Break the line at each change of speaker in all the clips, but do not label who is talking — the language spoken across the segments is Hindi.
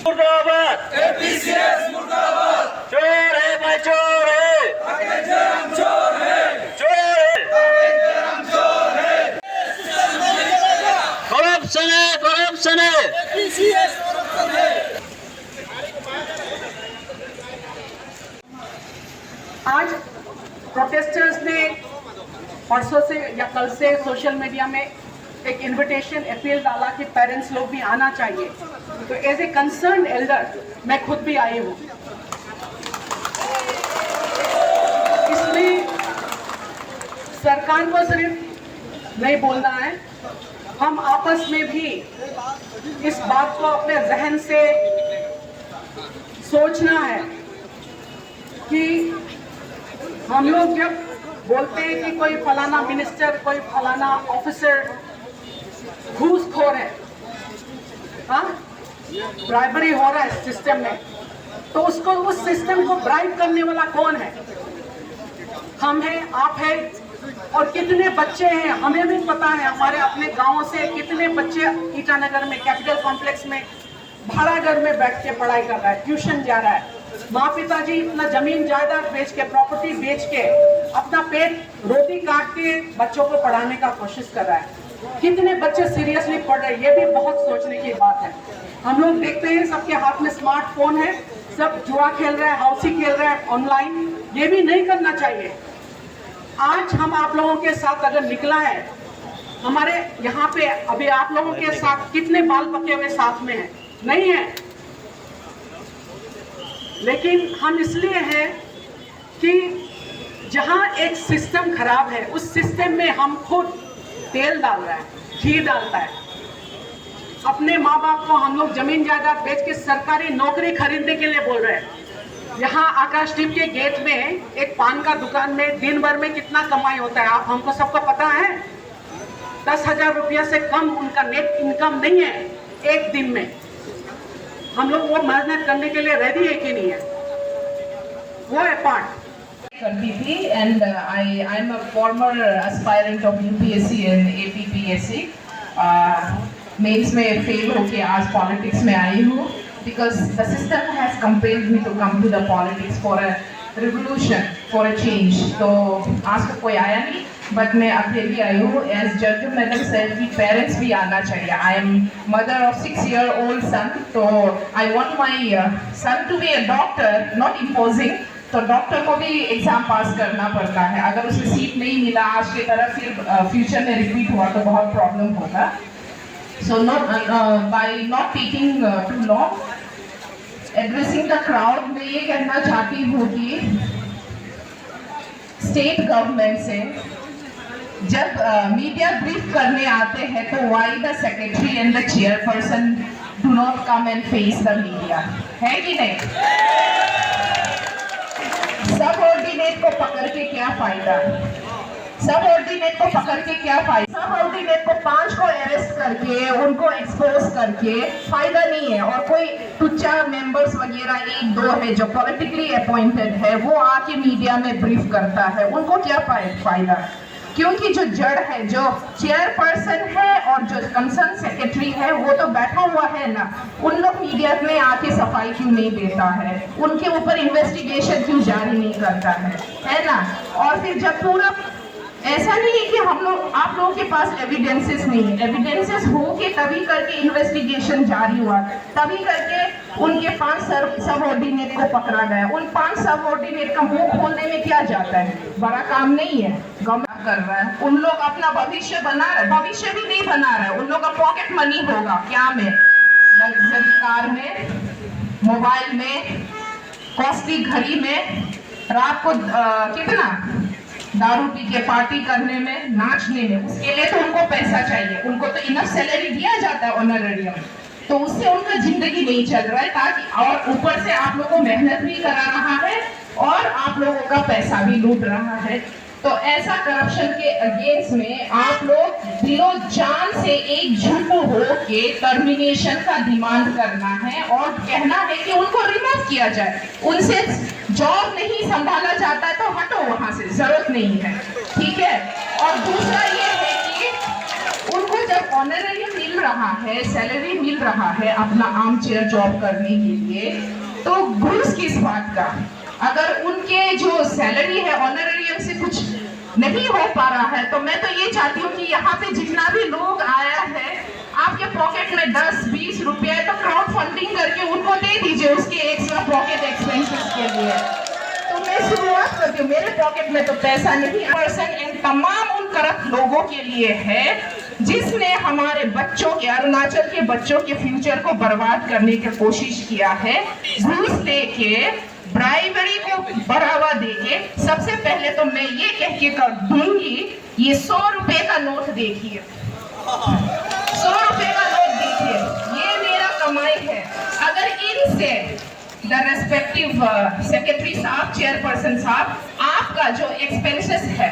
मुर्दाबाद एपीसीएस मुर्दाबाद। चोर है भाई चोर है, हम चोर है, चोर है, करप्शन है, करप्शन है, एपीसीएस करप्शन है।
आज प्रोटेस्टर्स ने परसों से या कल से सोशल मीडिया में एक इनविटेशन अपील डाला कि पेरेंट्स लोग भी आना चाहिए। तो एज ए कंसर्न एल्डर मैं खुद भी आई हूँ। इसलिए सरकार को सिर्फ नहीं बोलना है, हम आपस में भी इस बात को अपने जहन से सोचना है कि हम लोग जब बोलते हैं कि कोई फलाना मिनिस्टर, कोई फलाना ऑफिसर घूसखोर है, हाँ, ब्राइबरी हो रहा है सिस्टम में, तो उसको, उस सिस्टम को ब्राइब करने वाला कौन है? हम हैं, आप हैं, और कितने बच्चे हैं हमें भी पता है। हमारे अपने गांव से कितने बच्चे ईटानगर में कैपिटल कॉम्प्लेक्स में भाड़ा घर में बैठ के पढ़ाई कर रहा है, ट्यूशन जा रहा है। माँ पिताजी अपना जमीन जायदाद बेच के, प्रॉपर्टी बेच के, अपना पेट रोटी काट के बच्चों को पढ़ाने का कोशिश कर रहा है। कितने बच्चे सीरियसली पढ़ रहे हैं, ये भी बहुत सोचने की बात है। हम लोग देखते हैं सबके हाथ में स्मार्टफोन है, सब जुआ खेल रहे हैं, हाउसी खेल रहे हैं ऑनलाइन। ये भी नहीं करना चाहिए। आज हम आप लोगों के साथ अगर निकला है, हमारे यहाँ पे अभी आप लोगों के साथ कितने बाल पके हुए साथ में हैं? नहीं है। लेकिन हम इसलिए हैं कि जहाँ एक सिस्टम खराब है, उस सिस्टम में हम खुद तेल डाल रहे हैं, घी डालता है। अपने माँ बाप को हम लोग जमीन जायदाद बेच के सरकारी नौकरी खरीदने के लिए बोल रहे हैं। यहाँ आकाशदीप के गेट में एक पान का दुकान में दिन भर में कितना कमाई होता है, आप हमको सबको पता है। 10,000 रुपया से कम उनका नेट इनकम नहीं है एक दिन में। हम लोग वो मेहनत करने के लिए रेडी है कि नहीं है, वो है पार्ट
करती थी। And I am a former aspirant of UPSC and APPSC. Mains में फेल होके आज पॉलिटिक्स में आई हूँ, because the system has compelled me to come to the politics for a revolution, for a change. तो आज तो कोई आया नहीं, बट मैं अकेली आई हूँ। एज जज मैडम सेड कि पेरेंट्स भी आना चाहिए। I am mother of 6-year-old son, तो I want my son to be a doctor, not imposing. तो डॉक्टर को भी एग्जाम पास करना पड़ता है। अगर उसे सीट नहीं मिला आज की तरह, फिर फ्यूचर में रिपीट हुआ तो बहुत प्रॉब्लम होगा। So by not taking too long, addressing the crowd, मैं ये कहना चाहती हूँ कि स्टेट गवर्नमेंट से जब मीडिया ब्रीफ करने आते हैं तो why the secretary and the chairperson do not come and face the media, है कि नहीं? सबऑर्डिनेट को पकड़ के क्या फायदा? सबऑर्डिनेट को पकड़ के क्या फायदा? सबऑर्डिनेट को 5 को अरेस्ट करके उनको एक्सपोज करके फायदा नहीं है। और कोई टुच्चा मेंबर्स वगैरह 1-2 है जो पॉलिटिकली अपॉइंटेड है, वो आके मीडिया में ब्रीफ करता है, उनको क्या फायदा? क्योंकि जो जड़ है, जो चेयरपर्सन है और जो कंसर्न सेक्रेटरी है, वो तो बैठा हुआ है ना, उन लोग मीडिया में आके सफाई क्यों नहीं देता है? उनके ऊपर इन्वेस्टिगेशन क्यों जारी नहीं करता है ना? और फिर जब पूरा ऐसा नहीं है कि हम लोग, आप लोगों के पास एविडेंसेस नहीं है, एविडेंसेस हो के तभी करके इन्वेस्टिगेशन जारी हुआ, तभी करके उनके 5 सबऑर्डिनेट को पकड़ा गया। उन 5 सबऑर्डिनेट का मुंह खोलने में क्या जाता है? बड़ा काम नहीं है, गवर्नमेंट कर रहा है। उन लोग अपना भविष्य बना रहे, भविष्य भी नहीं बना रहे, उन लोग का पॉकेट मनी होगा क्या में, लग्जरी कार में, मोबाइल में, कॉस्टली घड़ी में, रात को कितना दारू पी के पार्टी करने में, नाचने में। उसके लिए तो उनको पैसा चाहिए, उनको तो इनफ सैलरी दिया जाता है ऑनरेरियम, तो उससे उनका जिंदगी नहीं चल रहा है। ताकि और ऊपर से आप लोगों को मेहनत भी करा रहा है और आप लोगों का पैसा भी लूट रहा है। तो ऐसा करप्शन के अगेंस्ट में आप लोग दिलो जान से एकजुट हो के टर्मिनेशन का डिमांड करना है और कहना है कि उनको रिमूव किया जाए। उनसे जॉब नहीं संभाला जाता है तो हटो वहां से, जरूरत नहीं है, ठीक है। और दूसरा ये है कि रहा है, सैलरी मिल रहा है अपना आर्म चेयर जॉब करने के लिए, तो घूस किस बात का? अगर उनके जो सैलरी है ऑनरेरियम से कुछ नहीं हो पा रहा है, तो मैं तो ये चाहती हूँ कि यहाँ पे जितना भी लोग आया है, आपके पॉकेट में 10-20 रुपया है तो क्राउड फंडिंग करके उनको दे दीजिए उसके एक्स्ट्रा पॉकेट एक्सपेंसेस के लिए। तो मैं शुरुआत करती हूँ, मेरे पॉकेट में तो पैसा नहीं पर्सन इन तमाम उन करप्ट लोगों के लिए है जिसने हमारे बच्चों के, अरुणाचल के बच्चों के फ्यूचर को बर्बाद करने की कोशिश किया है। घूस लेके, ब्राइबरी को बढ़ावा देके। सबसे पहले तो मैं ये कह के कर दूंगी, ये 100 रुपए का नोट देखिए, 100 रुपए का नोट देखिए, ये मेरा कमाई है। अगर इनसे द रेस्पेक्टिव सेक्रेटरी साहब, चेयरपर्सन साहब, आपका जो एक्सपेंसेस है,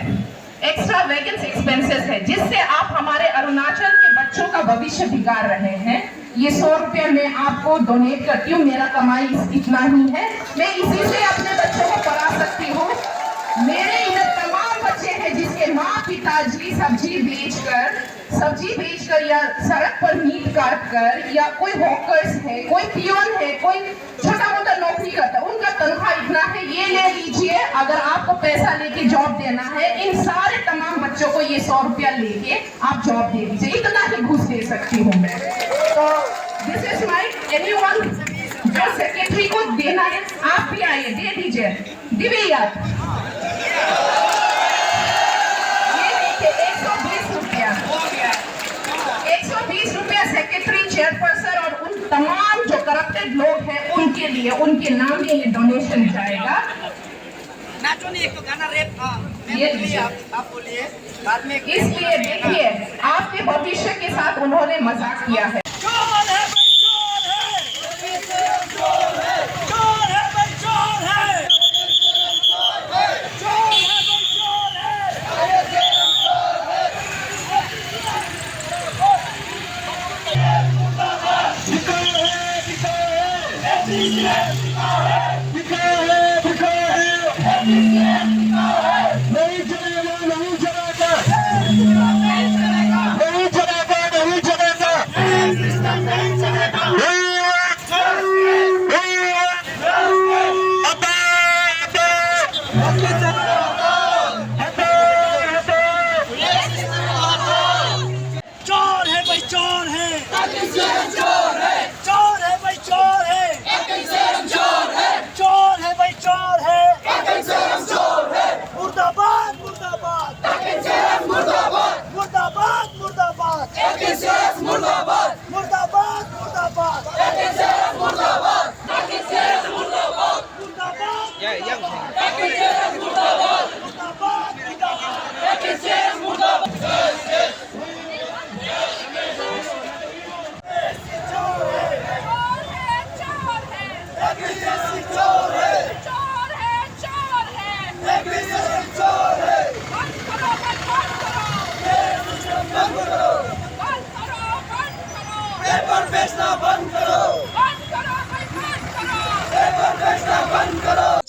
एक्स्ट्रा वैकेंस एक्सपेंसेस है, जिससे आप हमारे अरुणाचल के बच्चों का भविष्य बिगाड़ रहे हैं, ये 100 रुपया मैं आपको डोनेट करती हूँ। मेरा कमाई इतना ही है, मैं इसी से अपने बच्चों को पढ़ा सकती हूँ। मेरे इधर तमाम बच्चे हैं जिसके माँ पिताजी सब्जी बेचकर या सड़क पर मीट काट कर, या कोई हॉकर्स है, कोई पियोन है, कोई छोटा मोटा नौकरी करता है, उनका तनख्वाह इतना है, ये ले लीजिए। अगर आपको पैसा लेके जॉब देना है, इन सारे तमाम बच्चों को ये 100 रुपया लेके आप जॉब दे दीजिए, इतना ही घूस दे सकती हूँ मैं। तो दिस इज माई, एनीवन जो सेक्रेटरी को देना है, आप भी आइए, दे दीजिए, दिव्या 120 रुपया सेक्रेटरी, चेयरपर्सन और उन तमाम जो करप्टेड लोग हैं उनके लिए, उनके नाम में ये डोनेशन जाएगा। इसलिए देखिए, आपके भविष्य के साथ उन्होंने मजाक किया है।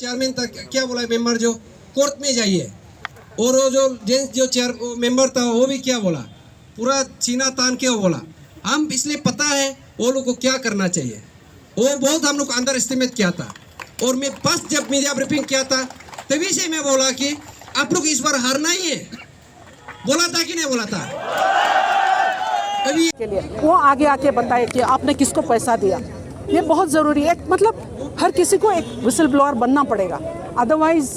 चेयरमैन तक क्या बोला मेंबर, जो कोर्ट में जाइए, और वो जो जेंट्स जो चेयर मेंबर था वो भी क्या बोला, पूरा सीना तान के वो बोला। हम इसलिए पता है वो लोग को क्या करना चाहिए, वो बहुत हम लोग को अंडर एस्टिमेट किया था। और मैं फर्स्ट जब मीडिया ब्रीफिंग किया था तभी से मैं बोला कि आप लोग इस बार हारना ही है, बोला था कि नहीं बोला था?
के लिए वो आगे आके बताए कि आपने किसको पैसा दिया, ये बहुत ज़रूरी है। मतलब हर किसी को एक विसल ब्लोअर बनना पड़ेगा, अदरवाइज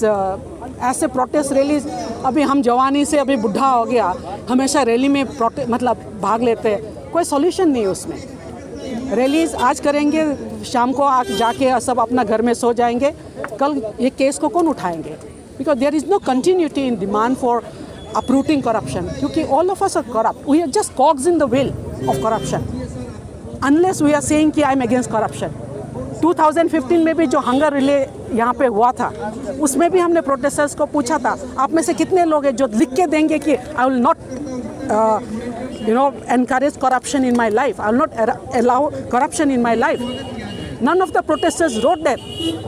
ऐसे प्रोटेस्ट रैलीज, अभी हम जवानी से अभी बुढ़ा हो गया, हमेशा रैली में मतलब भाग लेते हैं, कोई सॉल्यूशन नहीं उसमें। रैलीज आज करेंगे, शाम को जाके सब अपना घर में सो जाएंगे, कल ये केस को कौन उठाएंगे? Because there is no continuity in demand for uprooting corruption, क्योंकि all of us are corrupt. We are just cogs in the wheel of corruption. Unless we are saying कि I'm against corruption. 2015 में भी जो हंगर रिले यहाँ पे हुआ था, उसमें भी हमने प्रोटेस्टर्स को पूछा था, आप में से कितने लोग हैं जो लिख के देंगे कि I will not encourage corruption in my life. I will not allow corruption in my life. None of the protesters wrote that.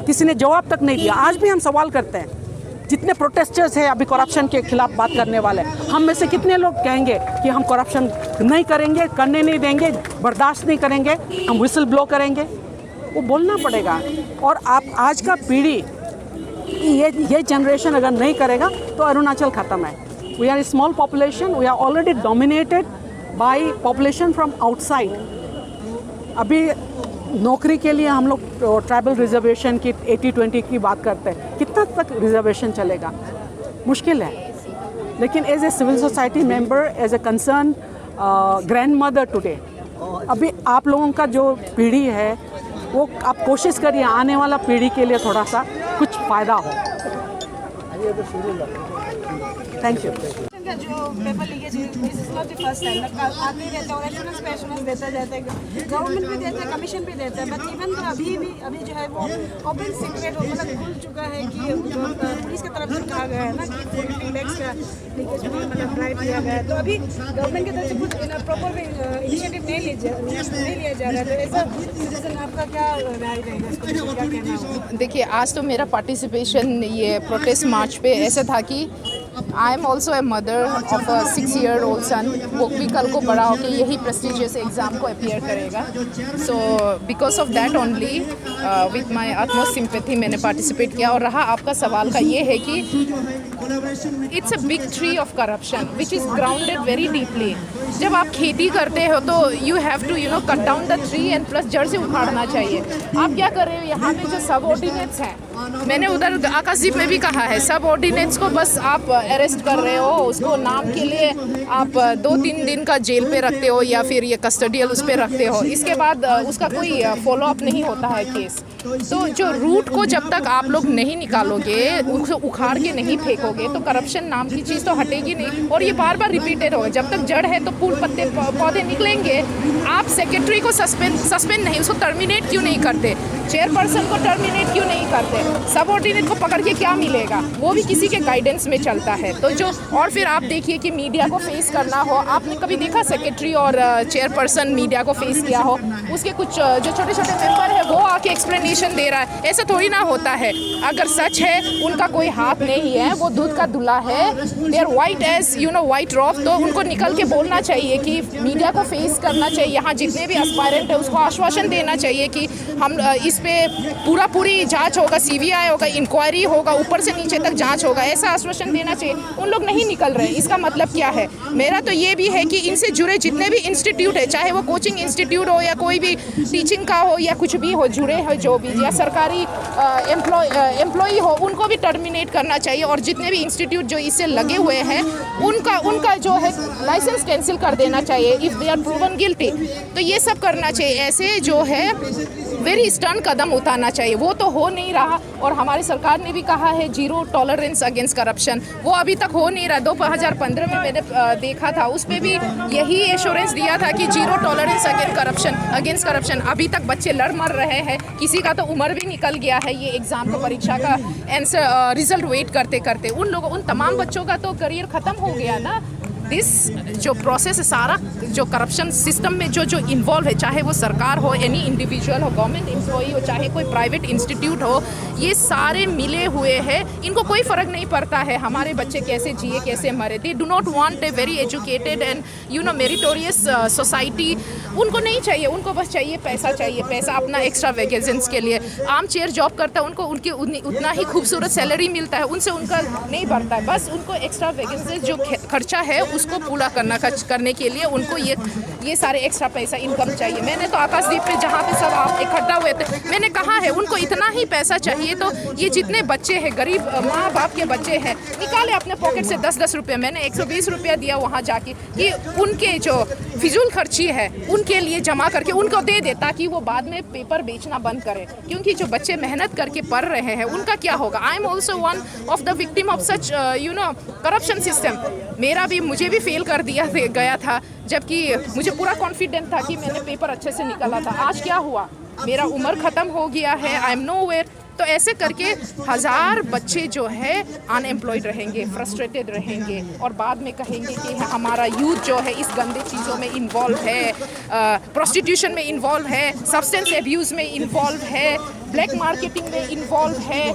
किसी ने जवाब तक नहीं दिया। आज भी हम सवाल करते हैं जितने प्रोटेस्टर्स हैं अभी करप्शन के खिलाफ बात करने वाले, हम में से कितने लोग कहेंगे कि हम करप्शन नहीं करेंगे, करने नहीं देंगे, बर्दाश्त नहीं करेंगे, हम विसल ब्लो करेंगे? वो बोलना पड़ेगा। और आप आज का पीढ़ी ये जनरेशन अगर नहीं करेगा तो अरुणाचल ख़त्म है। We are small population, we are already dominated by population from outside. अभी नौकरी के लिए हम लोग ट्राइबल रिजर्वेशन की 80-20 की बात करते हैं, कितना तक रिजर्वेशन चलेगा? मुश्किल है। लेकिन as a civil society member, as a concern grandmother today, अभी आप लोगों का जो पीढ़ी है वो आप कोशिश करिए आने वाला पीढ़ी के लिए थोड़ा सा कुछ फ़ायदा हो। Thank you.
जो paper leakage this is not the first time, आते रहते हैं और एश्योरेंस पे एश्योरेंस देता जाता है, गवर्नमेंट भी देता है, कमीशन भी देता है, बट इवन तो अभी जो है वो ओपन सीक्रेट मतलब खुल चुका है कि जो पुलिस की तरफ से कहा गया है ना कि 40 lakhs का लीकेज में मतलब ड्राइव किया गया है, तो अभी गवर्नमेंट की तरफ से कुछ प्रॉपर इनिशिएटिव नहीं लिया जा रहा है। तो ऐसा सिटीजन आपका क्या राय रहेगा, इसको क्या कहना होगा?
देखिए, आज तो मेरा पार्टिसिपेशन ये प्रोटेस्ट मार्च पे ऐसा था कि I am also a mother of a 6-year-old सन। वो भी कल को बड़ा होकर यही प्रेस्टिजियस एग्ज़ाम को अपीयर करेगा। So because of that only with my utmost sympathy मैंने पार्टिसिपेट किया। और रहा आपका सवाल का ये है कि it's a big tree of corruption which is grounded very deeply. जब आप खेती करते हो तो you have to cut down the tree and plus जड़ से उखाड़ना चाहिए। आप क्या कर रहे हो, यहाँ पे जो सबऑर्डिनेट्स हैं, मैंने उधर आकाशदीप में भी कहा है, सबऑर्डिनेट्स को बस आप अरेस्ट कर रहे हो, उसको नाम के लिए आप 2-3 दिन का जेल पे रखते हो या फिर ये कस्टडियल उस पर रखते हो, इसके बाद उसका कोई फॉलो अप नहीं होता है केस। तो जो रूट को जब तक आप लोग नहीं निकालोगे, उसको उखाड़ के नहीं फेंकोगे, तो करप्शन नाम की चीज़ तो हटेगी नहीं और ये बार बार रिपीटेड होगा। जब तक जड़ है तो फूल पत्ते पौधे निकलेंगे। आप सेक्रेटरी को सस्पेंड नहीं, उसको टर्मिनेट क्यों नहीं करते? चेयरपर्सन को टर्मिनेट क्यों नहीं करते? सबऑर्डिनेट को पकड़ के क्या मिलेगा? वो भी किसी के गाइडेंस में चलता है। तो जो और फिर आप देखिए कि मीडिया को फेस करना हो, आपने कभी देखा सेक्रेटरी और चेयरपर्सन मीडिया को फेस किया हो? उसके कुछ जो छोटे छोटे मेंबर है वो आके एक्सप्लेनेशन दे रहा है, ऐसा थोड़ी ना होता है। अगर सच है उनका कोई हाथ नहीं है, वो दूध का दूल्हा है, they are white as white रॉफ, तो उनको निकल के बोलना चाहिए कि मीडिया को फेस करना चाहिए। यहाँ जितने भी एस्पायरेंट है उसको आश्वासन देना चाहिए कि हम इस पे पूरी जांच होगा, CBI होगा, इंक्वायरी होगा, ऊपर से नीचे तक जांच होगा, ऐसा आश्वासन देना चाहिए। उन लोग नहीं निकल रहे, इसका मतलब क्या है? मेरा तो ये भी है कि इनसे जुड़े जितने भी इंस्टीट्यूट है, चाहे वो कोचिंग इंस्टीट्यूट हो या कोई भी टीचिंग का हो या कुछ भी हो, जुड़े हो जो भी, या सरकारी एम्प्लॉई हो, उनको भी टर्मिनेट करना चाहिए। और जितने भी इंस्टीट्यूट जो इससे लगे हुए हैं उनका जो है लाइसेंस कैंसिल कर देना चाहिए if they are proven guilty. तो ये सब करना चाहिए। ऐसे जो है वेरी स्टर्न कदम उठाना चाहिए, वो तो हो नहीं रहा। और हमारी सरकार ने भी कहा है 0 टॉलरेंस अगेंस्ट करप्शन, वो अभी तक हो नहीं रहा। 2015 में मैंने देखा था, उस पर भी यही एश्योरेंस दिया था कि 0 टॉलरेंस अगेंस्ट करप्शन। अभी तक बच्चे लड़ मर रहे हैं, किसी का तो उम्र भी निकल गया है ये एग्ज़ाम को, परीक्षा का आंसर रिजल्ट वेट करते करते। उन तमाम बच्चों का तो करियर ख़त्म हो गया ना। दिस जो प्रोसेस है सारा, जो करप्शन सिस्टम में जो इन्वॉल्व है, चाहे वो सरकार हो, एनी इंडिविजुअल हो, गवर्नमेंट एम्प्लॉई हो, चाहे कोई प्राइवेट इंस्टीट्यूट हो, ये सारे मिले हुए हैं। इनको कोई फ़र्क नहीं पड़ता है हमारे बच्चे कैसे जिए कैसे मरे। They do not want a very educated and meritorious society. उनको नहीं चाहिए, उनको बस चाहिए पैसा अपना एक्स्ट्रा वैकेशंस के लिए। आर्म चेयर जॉब करता है, उनके उतना ही खूबसूरत सैलरी मिलता है, उनसे उनका नहीं बढ़ता है। बस उनको एक्स्ट्रा वैकेशंस जो खर्चा है उसको पूरा करने के लिए उनको ये सारे एक्स्ट्रा पैसा इनकम चाहिए। मैंने तो आकाशदीप पे जहाँ पे सब आप इकट्ठा हुए थे, मैंने कहा है उनको इतना ही पैसा चाहिए। तो ये जितने बच्चे हैं, गरीब माँ बाप के बच्चे हैं, निकाले अपने पॉकेट से 10-10 रुपये। मैंने 120 रुपया दिया वहाँ जाके कि उनके जो फिजूल खर्ची है उनके लिए जमा करके उनको दे दे, ताकि वो बाद में पेपर बेचना बंद करें। क्योंकि जो बच्चे मेहनत करके पढ़ रहे हैं उनका क्या होगा? I am also one of the victim of such corruption system. मुझे भी फेल कर दिया गया था, जबकि मुझे पूरा कॉन्फिडेंट था कि मैंने पेपर अच्छे से निकाला था। आज क्या हुआ? मेरा उम्र ख़त्म हो गया है, आई एम नोवेयर। तो ऐसे करके 1000 बच्चे जो है अनएम्प्लॉयड रहेंगे, फ्रस्ट्रेटेड रहेंगे और बाद में कहेंगे कि हमारा यूथ जो है इस गंदे चीज़ों में इन्वॉल्व है, प्रोस्टिट्यूशन में इन्वॉल्व है, सब्सटेंस एब्यूज़ में इन्वॉल्व है, ब्लैक मार्केटिंग में इन्वॉल्व है।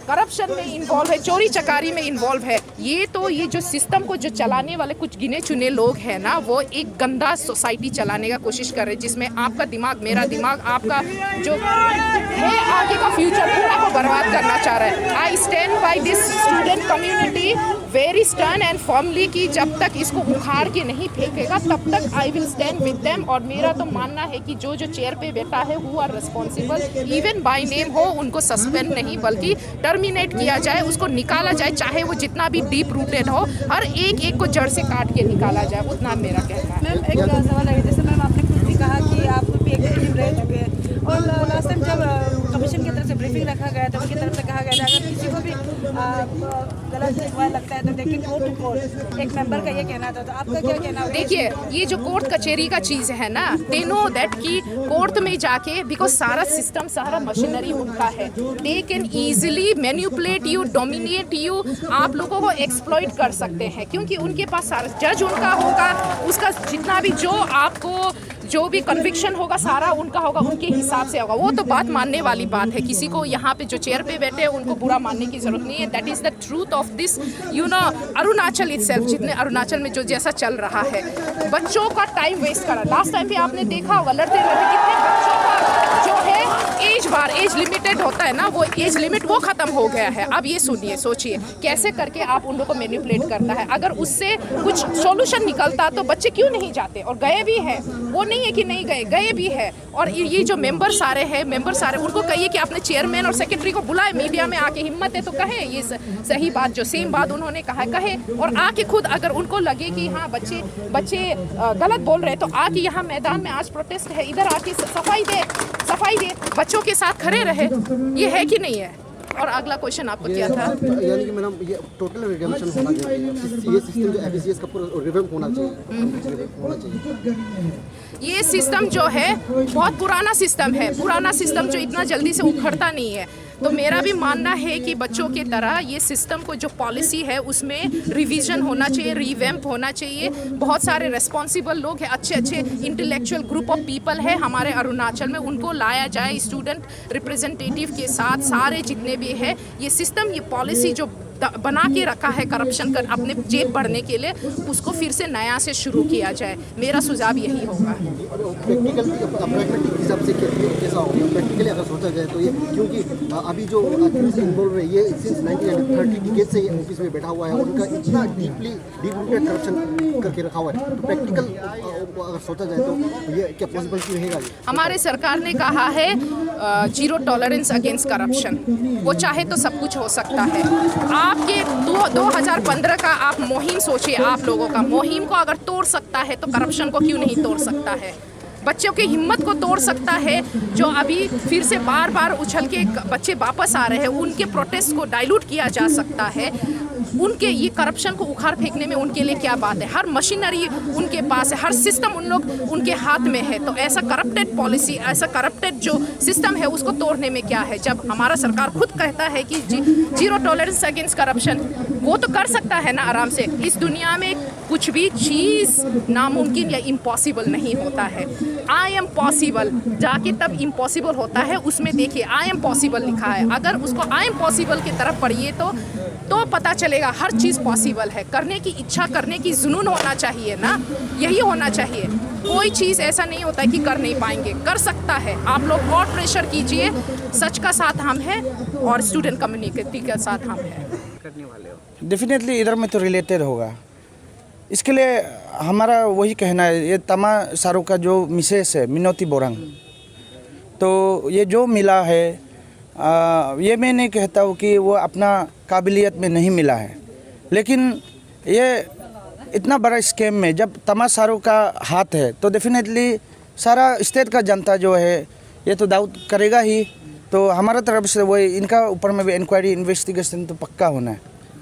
करप्शन में इन्वॉल्व है, चोरी चकारी में इन्वॉल्व है। ये जो सिस्टम को जो चलाने वाले कुछ गिने चुने लोग हैं ना, वो एक गंदा सोसाइटी चलाने का कोशिश कर रहे हैं, जिसमें आपका दिमाग, मेरा दिमाग, आपका जो है आगे का फ्यूचर पूरा को बर्बाद करना चाह रहा है। I stand by this student community very stern and firmly कि जब तक इसको उखाड़ के नहीं फेंकेगा तब तक I will stand with them. और मेरा तो मानना है कि जो चेयर पे बैठा है who are responsible, even by name हो, उनको सस्पेंड नहीं बल्कि टर्मिनेट किया जाए, उसको निकाला जाए, चाहे वो जितना भी डीप रूटेड हो, हर एक को जड़ से काट के निकाला जाए, उतना मेरा कहना है।
मैम एक सवाल है, जैसे मैम आपने खुद भी कहा कि आप PhD रह चुके हैं और लास्ट टाइम जब कमीशन की तरफ से ब्रीफिंग रखा गया था, उनकी तरफ से कहा गया था अगर किसी को भी गलत लगता है तो देखिए कोर्ट टू कोर्ट, एक मेंबर का ये कहना था, तो आपका क्या कहना है?
देखिए, ये जो कोर्ट कचहरी का चीज़ है ना, दे नो दैट कि कोर्ट में जाके, बिकॉज सारा सिस्टम, सारा मशीनरी उनका है, they can easily manipulate you, dominate you, आप लोगों को एक्सप्लॉइट कर सकते हैं, क्योंकि उनके पास सारा जज उनका होगा, उसका जितना भी जो आपको जो भी कन्विक्शन होगा सारा उनका होगा, उनके हिसाब से होगा। वो तो बात मानने वाली बात है, किसी को यहाँ पे जो चेयर पे बैठे हैं उनको बुरा मानने की जरूरत नहीं है। That is the truth of this Arunachal itself, जितने अरुणाचल में जो जैसा चल रहा है, बच्चों का टाइम वेस्ट करा। लास्ट टाइम भी आपने देखा होगा, लड़ते कितने बच्चों का जो है एज लिमिटेड होता है ना, वो एज लिमिट वो खत्म हो गया है। अब ये सुनिए, सोचिए कैसे करके आप उन लोगों को मैनिपुलेट करता है। अगर उससे कुछ सॉल्यूशन निकलता तो बच्चे क्यों नहीं जाते, और गए भी हैं, वो नहीं है कि नहीं गए भी है। और ये जो मेंबर सारे हैं, उनको कहिए कि अपने चेयरमैन और सेक्रेटरी को बुलाए, मीडिया में आके, हिम्मत है तो कहे ये सही बात, जो सेम बात उन्होंने कहा कहे, और आके खुद अगर उनको लगे कि हाँ बच्चे गलत बोल रहे हैं तो आके यहाँ मैदान में आज प्रोटेस्ट है, इधर आके सफाई दे, बच्चों के साथ खड़े रहे। ये है कि नहीं है? और अगला क्वेश्चन आपको क्या था?
यानी कि मैडम ये टोटल रिडेम्पशन होना चाहिए, ये सिस्टम जो एफसीएस का पूरा रिवैम्प होना चाहिए।
ये सिस्टम जो है बहुत पुराना सिस्टम जो इतना जल्दी से उखड़ता नहीं है। तो मेरा भी मानना है कि बच्चों की तरह ये सिस्टम को जो पॉलिसी है उसमें रिवीजन होना चाहिए, रिवैम्प होना चाहिए। बहुत सारे रिस्पॉन्सिबल लोग हैं, अच्छे इंटेलेक्चुअल ग्रुप ऑफ पीपल है हमारे अरुणाचल में, उनको लाया जाए स्टूडेंट रिप्रेजेंटेटिव के साथ, सारे जितने भी है ये सिस्टम, ये पॉलिसी जो बना के रखा है करप्शन कर अपने जेब बढ़ने के लिए, उसको फिर से नया से शुरू किया जाए। मेरा सुझाव यही होगा।
प्रैग्मेटिक हिसाब से कैसा होगा प्रैक्टिकली अगर सोचा जाए तो ये, क्योंकि अभी जो इन्वॉल्व है ये सिंस 1930 डिकेड से ये ऑफिस में बैठा हुआ है, उनका इतना डीप रूटेड करप्शन करके रखा हुआ है, तो प्रैक्टिकल अगर सोचा जाए तो ये क्या पॉसिबिलिटी रहेगा?
हमारे सरकार ने कहा है जीरो टॉलरेंस अगेंस्ट करप्शन, वो चाहे तो सब कुछ हो सकता है। आपके 2015 का आप मुहिम सोचिए, आप लोगों का मुहिम को अगर तोड़ सकता है तो करप्शन को क्यों नहीं तोड़ सकता है? बच्चों की हिम्मत को तोड़ सकता है, जो अभी फिर से बार उछल के बच्चे वापस आ रहे हैं, उनके प्रोटेस्ट को डाइल्यूट किया जा सकता है। उनके ये करप्शन को उखाड़ फेंकने में उनके लिए क्या बात है? हर मशीनरी उनके पास है, हर सिस्टम उनके हाथ में है। तो ऐसा करप्टेड पॉलिसी, ऐसा करप्टेड जो सिस्टम है उसको तोड़ने में क्या है? जब हमारा सरकार खुद कहता है कि जीरो टॉलरेंस अगेंस्ट करप्शन, वो तो कर सकता है ना आराम से। इस दुनिया में कुछ भी चीज़ नामुमकिन या इम्पॉसिबल नहीं होता है। आई एम पॉसिबल जाके तब इम्पॉसिबल होता है, उसमें देखिए आई एम पॉसिबल लिखा है। अगर उसको आई एम पॉसिबल की तरफ पढ़िए तो पता चलेगा हर चीज़ पॉसिबल है। करने की इच्छा, करने की जुनून होना चाहिए ना, यही होना चाहिए। कोई चीज़ ऐसा नहीं होता है कि कर नहीं पाएंगे, कर सकता है। आप लोग और प्रेशर कीजिए, सच का साथ हम हैं और स्टूडेंट कम्युनिटी के साथ हम हैं।
डेफिनेटली इधर में तो रिलेटेड होगा। इसके लिए हमारा वही कहना है, ये तमा सारों का जो मिसेस है मिनोती बोरंग, तो ये जो मिला है ये मैं नहीं कहता हूँ कि वो अपना काबिलियत में नहीं मिला है, लेकिन ये इतना बड़ा स्कैम में जब तमा सारों का हाथ है तो डेफिनेटली सारा स्टेट का जनता जो है ये तो डाउट करेगा ही। तो हमारा तरफ से वो इनका ऊपर में भी इंक्वायरी इन्वेस्टिगेशन तो पक्का होना है।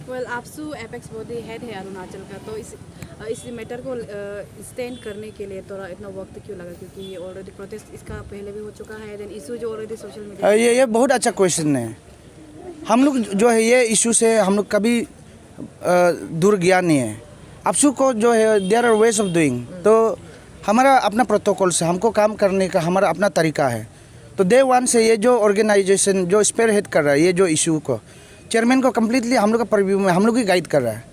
वेल, आपसू एपेक्स बॉडी हेड है अरुणाचल का, तो इस मैटर को स्टैंड करने के लिए थोड़ा इतना वक्त क्यों लगा? क्योंकि ये ऑलरेडी प्रोटेस्ट इसका पहले भी हो चुका है, देन इशू जो ऑलरेडी सोशल मीडिया
ये बहुत अच्छा क्वेश्चन है। हम लोग जो है ये इशू से हम लोग कभी दूर गया नहीं है। आपसू को जो है there are ways of doing, तो हमारा अपना प्रोटोकॉल से हमको काम करने का हमारा अपना तरीका है। तो डे वन से ये जो ऑर्गेनाइजेशन जो स्पेयरहेड कर रहा है ये जो इशू को, चेयरमैन को कम्प्लीटली हम लोग का परव्यू में हम लोग ही गाइड कर रहा है।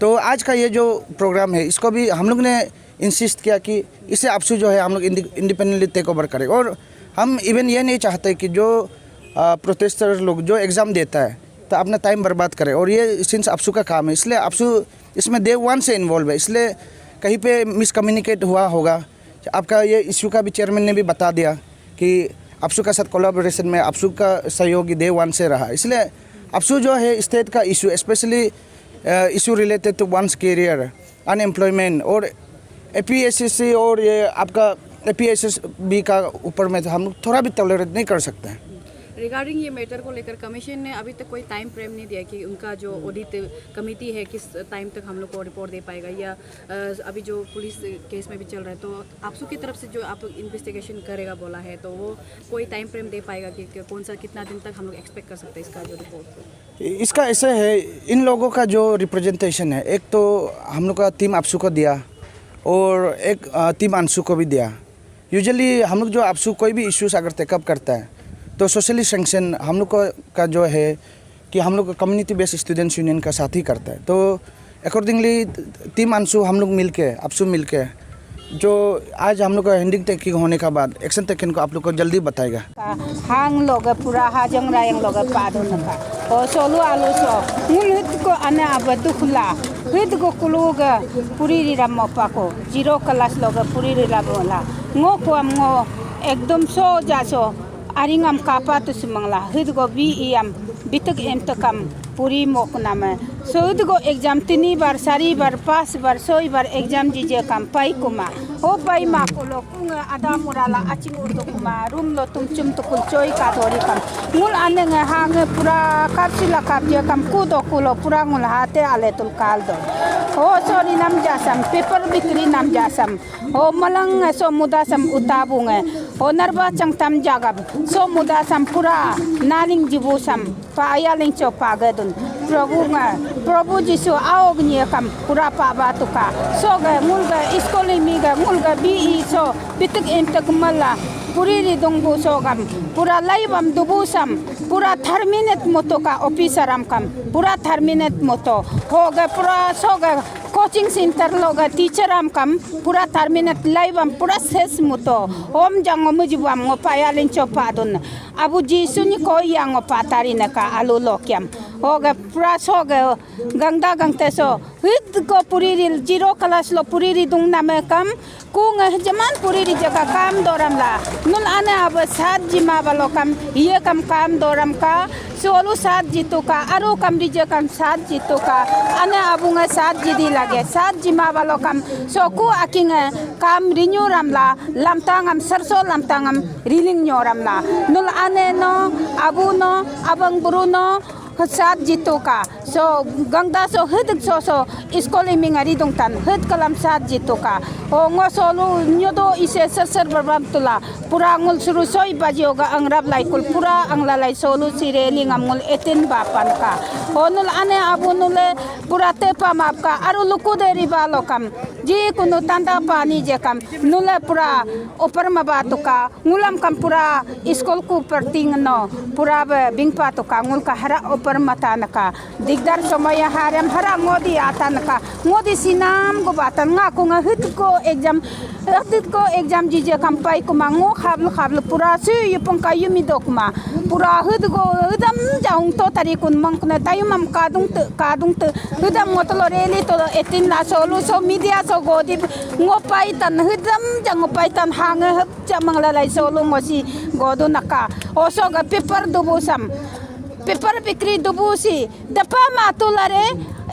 तो आज का ये जो प्रोग्राम है इसको भी हम लोग ने इंसिस्ट किया कि इसे आपसे जो है हम लोग इंडिपेंडेंटली टेक ओवर करें। और हम इवन ये नहीं चाहते कि जो प्रोटेस्टर लोग जो एग्ज़ाम देता है तो अपना टाइम बर्बाद करे, और ये सिंस आपसू का काम है इसलिए आपसू इसमें डे वन से इन्वॉल्व है, इसलिए कहीं पे मिसकम्युनिकेट हुआ होगा। आपका ये इशू का भी चेयरमैन ने भी बता दिया कि आपसू का साथ कोलैबोरेशन में आपसू का सहयोगी डे वन से रहा, इसलिए आपसू जो है स्टेट का issue specially issue related to one's career, unemployment और APSC और ये आपका APSB का ऊपर में हम थोड़ा भी टॉलरेट नहीं कर सकते हैं।
रिगार्डिंग ये मैटर को लेकर कमीशन ने अभी तक कोई टाइम फ्रेम नहीं दिया कि उनका जो ऑडिट कमेटी है किस टाइम तक हम लोग को रिपोर्ट दे पाएगा, या अभी जो पुलिस केस में भी चल रहा है तो आपसू की तरफ से जो आप इन्वेस्टिगेशन करेगा बोला है तो वो कोई टाइम फ्रेम दे पाएगा कि कौन सा कितना दिन तक हम लोग एक्सपेक्ट कर सकते हैं इसका जो रिपोर्ट?
इसका ऐसा है, इन लोगों का जो रिप्रेजेंटेशन है, एक तो हम लोग का टीम आपसू को दिया और एक टीम अंशु को भी दिया। यूजुअली हम लोग जो आपसू कोई भी इश्यूज अगर टेकअप करता है तो सोशली सैंक्शन हम लोग का जो है कि हम लोग कम्युनिटी बेस्ड स्टूडेंट्स यूनियन का साथ ही करता है। तो अकॉर्डिंगली टीम अंशु हम लोग मिल के आपसू मिल के जो आज हम लोग का हेंडिंग टेकिंग होने के बाद एक्शन टेकिंग को आप लोग को जल्दी बताएगा।
हांग लोग पूरा हाजंग रायंग लोग पादो नका और सोलू आलू सो मुल हित को अने अब दुखला हित को कुलूग पूरी रिरा मोपा को 0 क्लास लोग पूरी रिरा बोला ngो को am ngो एकदम सो जासो aringam kapa tu sumangla hid go BEM bitak em takam पूरी मोकना में सो को एग्जाम 3 बार 4 बार 5 बार 100 बार एग्जाम दीजिए कम पाई कुमा हो पाई मा को लो कुंग आदा मुराला अचिंग उर्दू कुमा रूम लो तुम चुम तो कुल चोई का थोड़ी कम मुल आने गे हांग पूरा कापसिला कापजे कम कूदो कुलो पूरा मुल हाथे आले तुल काल दो हो सॉरी नाम जासम पेपर बिक्री नाम जासम हो मलंग सो मुदासम उताबुंगे हो नरबा चंगतम जागब सो मुदासम पूरा नालिंग जिबुसम पाया लिंग चो पागद प्रभु जिसु आओगनी कम पूरा पाबा तुका सो गए मूल गए स्कूल में गए मूल गए BE सो बितक एम तक मल्ला पूरी रिदुंगु सो गम पूरा लाइवम दुबुसम पूरा थर्मिनेट मोतो का ऑफिसरम कम पूरा थर्मिनेट मोतो हो गए पूरा सो गए कोचिंग सेंटर लोग टीचर हम कम पूरा टर्मिनेट लाइव हम पूरा सेस मुतो होम जंगो मुजिबम ngो पायालिन चोपादुन अबु जीसुनी को यांगो पातारी नका आलू लोक्यम होगा पूरा सो गए गंगा गंगते सो हित को पूरी 0 क्लास लो पूरी दुंग नामे कम कुंग जमान पूरी जगह काम दोरम ला नुल आने अब 7 जिमा वालो कम ये कम काम दोरम का सोलू 7 जीतो का अरु कम रिजे कम 7 जीतो का आने अबुंगा 7 जिदी लगे 7 जिमा वालो कम सोकु आकिंग काम रिन्यू रमला लमतांगम सरसो लमतांगम रिलिंग न्योरमला नुल आने नो अबु नो अबंग बुरु नो 7 जीतो का सो गंगा सो हित सो स्कूल में ngari dong tan hit kalam 7 जीतो का ओ ngो सोलू न्योदो इसे सरसर बरबाम तुला पूरा अंगुल शुरू सोई बाजियोगा अंगराब लाइकुल पूरा अंगला लाई सोलू सिरेली अंगुल 18 बापन का होनुल आने अबु नुले पूरा तेपा माप का अरु लुकु देरी बालो कम जी कुनु तंदा पानी जे कम नुले पूरा ऊपर मबा तुका ngulam kam पूरा स्कूल को परतिंग नो पूरा बिंगपा तुका ngul का हरा ऊपर मता नका दिगदार समय हारम हरा मोदी आता नका मोदी सिनाम को बातन nga को हित को एग्जाम जीजे कम पाई को मांगो खाबल पूरा सु युपं का युमी दोकमा पूरा हित को एकदम जाऊं तो तरीकुन मंक ने तायुमम कादुंग एकदम मतलो रेली तो 18 ला सोलू सो मीडिया सो गोदी ngो पाई तन एकदम जंगो पाई तन हांग चमंगला लाई सोलू ngosi गोदु नका ओसो ग पेपर दुबुसम पेपर बिक्री दुबूसी दपा मातुल रे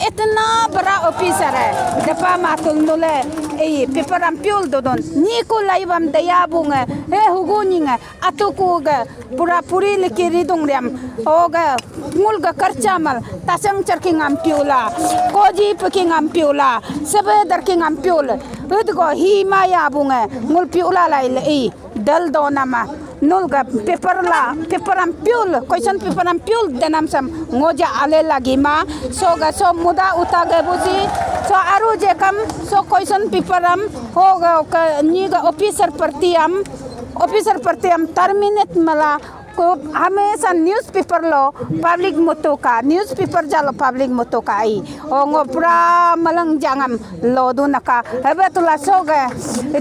इतना बड़ा ऑफिसर है दपा मातुल नुले ए पेपर हम प्यूल दोदन नी को लाइवम दया बुंगे हे हुगुनिंग अतुकु ग पूरी लिखी रिदुंग रेम होगा मुल ग करचामल तसंग चरकिंग हम प्यूला कोजी पकिंग हम प्यूला सबे दरकिंग हम प्यूल उद को ही माया बुंगे मुल प्यूला लाई दल दोनामा नुल का पेपर हम प्यूल क्वेश्चन पेपर हम प्यूल देनाम सम ngoja ale lagi ma so ga so muda uta busi so aru je kam so question paper हम होगा का नी का ऑफिसर परती हम टर्मिनेट मला को हमेशा न्यूज़पेपर लो पब्लिक मोटो का न्यूज़पेपर जालो पब्लिक मोटो का आई और ngो पूरा मलंग jangan lo do naka hebe tula soga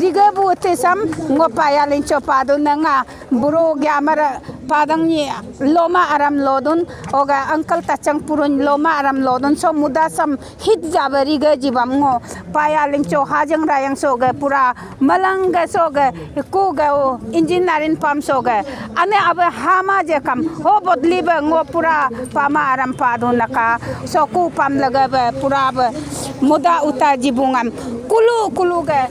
riga bu tesam ngo paya lincho padu nanga buru gyamara padang ni loma aram lodun oga uncle tachang purun loma aram lodun so muda sam hit jabari ga jibam ngo paya lincho hajang rayang soga pura malanga soga ku ga engineering pam soga ane ab hama je kam ho bodli ba ngo pura pama aram padu naka so ku pam laga ba pura muda uta jibungam kulu kulu ga